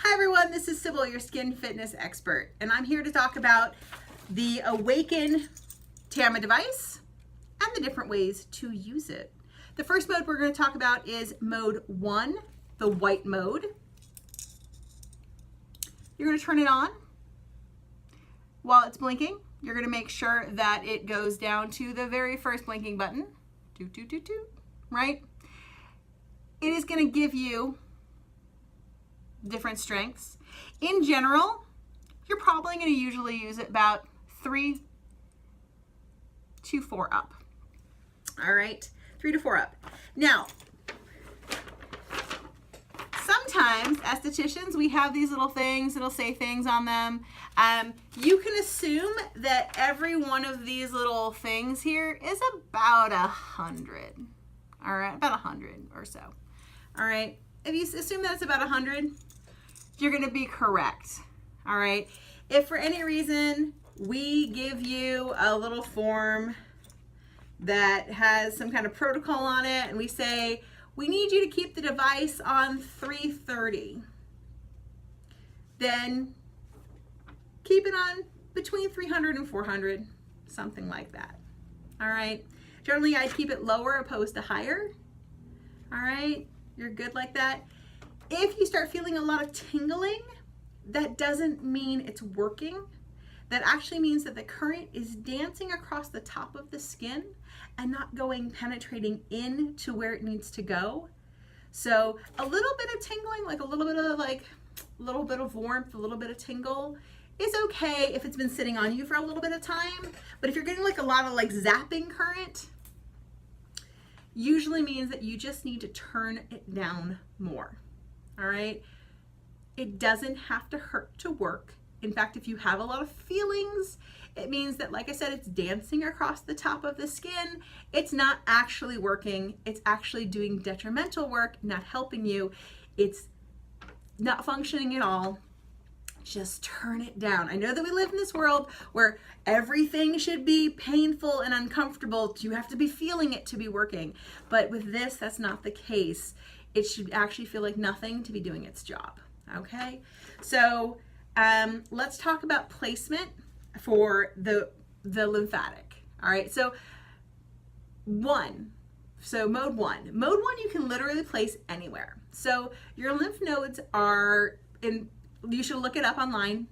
Hi everyone, this is Cybil, your skin fitness expert, and I'm here to talk about the Awaken TAMA device and the different ways to use it. The first mode we're going to talk about is mode 1, the white mode. You're going to turn it on. While it's blinking, you're going to make sure that it goes down to the very first blinking button. Doot, doot, doot, doot, right? It is going to give you different strengths. In general, you're probably going to usually use it about 3 to 4 up. All right, 3 to 4 up. Now, sometimes estheticians, we have these little things that'll say things on them. You can assume that every one of these little things here is about 100. All right, about 100 or so. All right, if you assume that it's about 100, you're going to be correct. All right, if for any reason we give you a little form that has some kind of protocol on it and we say we need you to keep the device on 330, then keep it on between 300 and 400, something like that. All right, generally I'd keep it lower opposed to higher. All right, you're good like that. If you start feeling a lot of tingling, that doesn't mean it's working. That actually means that the current is dancing across the top of the skin and not penetrating into where it needs to go. So a little bit of tingling, like a little bit of warmth, a little bit of tingle is okay if it's been sitting on you for a little bit of time. But if you're getting like a lot of zapping current, usually means that you just need to turn it down more. All right, it doesn't have to hurt to work. In fact, if you have a lot of feelings, it means that, like I said, it's dancing across the top of the skin. It's not actually working. It's actually doing detrimental work, not helping you. It's not functioning at all. Just turn it down. I know that we live in this world where everything should be painful and uncomfortable. You have to be feeling it to be working. But with this, that's not the case. It should actually feel like nothing to be doing its job. Okay, so let's talk about placement for the lymphatic. All right, so mode 1 you can literally place anywhere. So your lymph nodes are in, you should look it up online.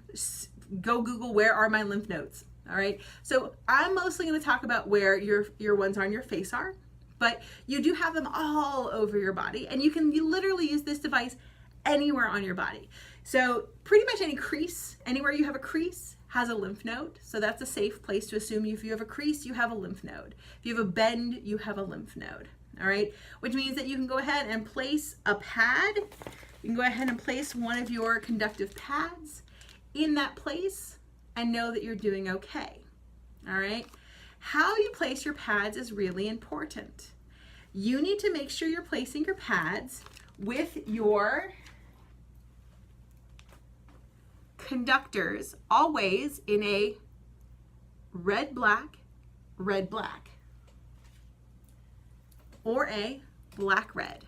Go Google, where are my lymph nodes? All right, so I'm mostly going to talk about where your ones on your face are, but you do have them all over your body, and you literally use this device anywhere on your body. So pretty much any crease, anywhere you have a crease has a lymph node. So that's a safe place to assume if you have a crease, you have a lymph node. If you have a bend, you have a lymph node. All right, which means that you can go ahead and place a pad. You can go ahead and place one of your conductive pads in that place and know that you're doing okay. All right. How you place your pads is really important. You need to make sure you're placing your pads with your conductors always in a red, black, or a black, red.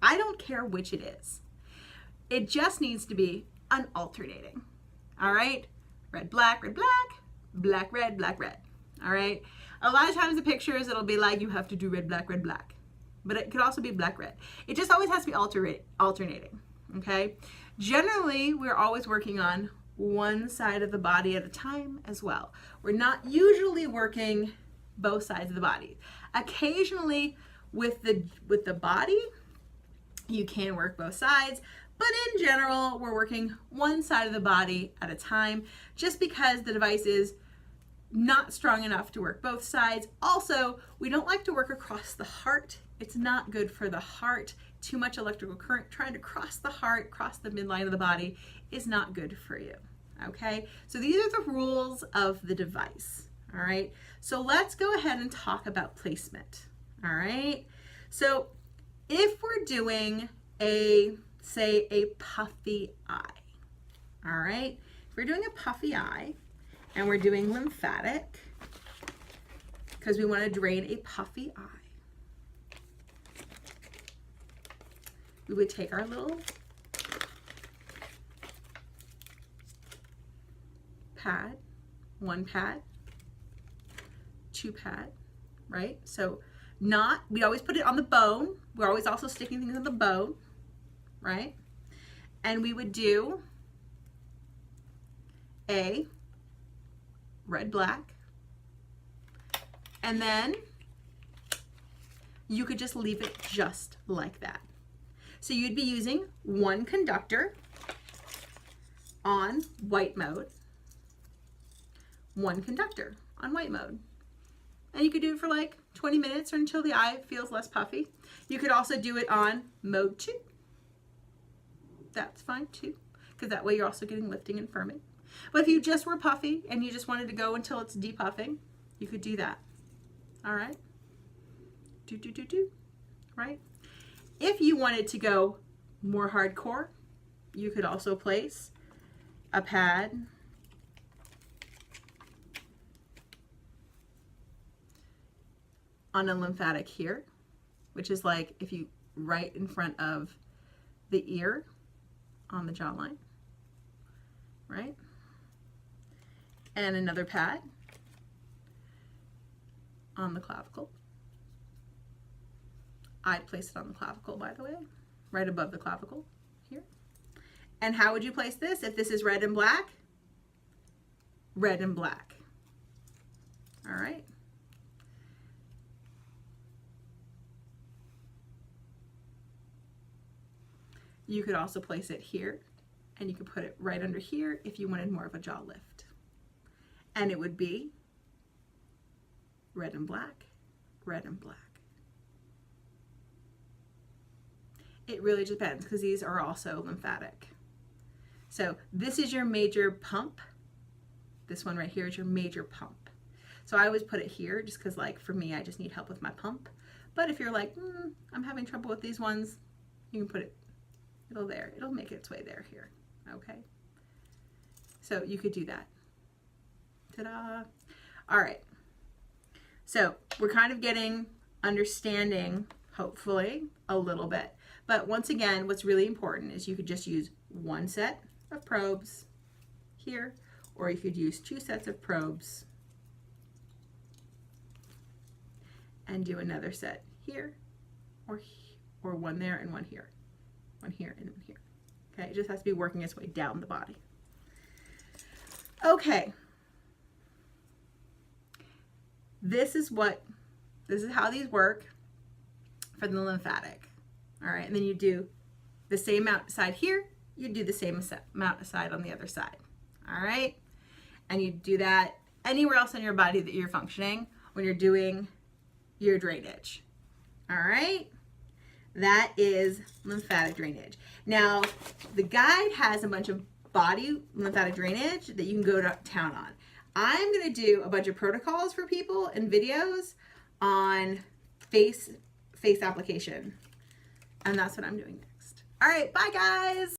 I don't care which it is. It just needs to be an alternating. All right, red, black, black, red. All right, a lot of times the pictures, it'll be like you have to do red, black, but it could also be black, red. It just always has to be alternating. Okay, generally we're always working on one side of the body at a time as well. We're not usually working both sides of the body. Occasionally with the body, you can work both sides, but in general, we're working one side of the body at a time, just because the device is not strong enough to work both sides. Also, we don't like to work across the heart. It's not good for the heart. Too much electrical current trying to cross the heart, cross the midline of the body is not good for you. Okay, so these are the rules of the device. All right, so let's go ahead and talk about placement. All right, so if we're doing say a puffy eye, all right, if we're doing a puffy eye and we're doing lymphatic because we want to drain a puffy eye, we would take our little pad, 1 pad, 2 pad, right? So we always put it on the bone. We're always also sticking things on the bone, right? And we would do a red, black, and then you could just leave it just like that. So you'd be using 1 conductor on white mode, 1 conductor on white mode. And you could do it for like 20 minutes or until the eye feels less puffy. You could also do it on mode 2. That's fine too, because that way you're also getting lifting and firming. But if you just were puffy and you just wanted to go until it's depuffing, you could do that. All right? Right? If you wanted to go more hardcore, you could also place a pad on a lymphatic here, which is like if you right in front of the ear on the jawline, right? And another pad on the clavicle. I'd place it on the clavicle, by the way, right above the clavicle here. And how would you place this if this is red and black? Red and black. All right. You could also place it here, and you could put it right under here if you wanted more of a jaw lift. And it would be red and black, red and black. It really depends because these are also lymphatic. So this is your major pump. This one right here is your major pump. So I always put it here just because, like, for me, I just need help with my pump. But if you're like, I'm having trouble with these ones, you can put it, it'll make its way there here, okay? So you could do that. Ta-da! All right. So we're kind of getting understanding, hopefully, a little bit. But once again, what's really important is you could just use 1 set of probes here, or you could use 2 sets of probes and do another set here, or 1 there and 1 here. 1 here and 1 here. Okay, it just has to be working its way down the body. Okay. This is how these work for the lymphatic. All right, and then you do the same amount side here, you do the same amount side on the other side. All right, and you do that anywhere else in your body that you're functioning when you're doing your drainage. All right, that is lymphatic drainage. Now, the guide has a bunch of body lymphatic drainage that you can go to town on. I'm going to do a bunch of protocols for people and videos on face application. And that's what I'm doing next. All right, bye guys.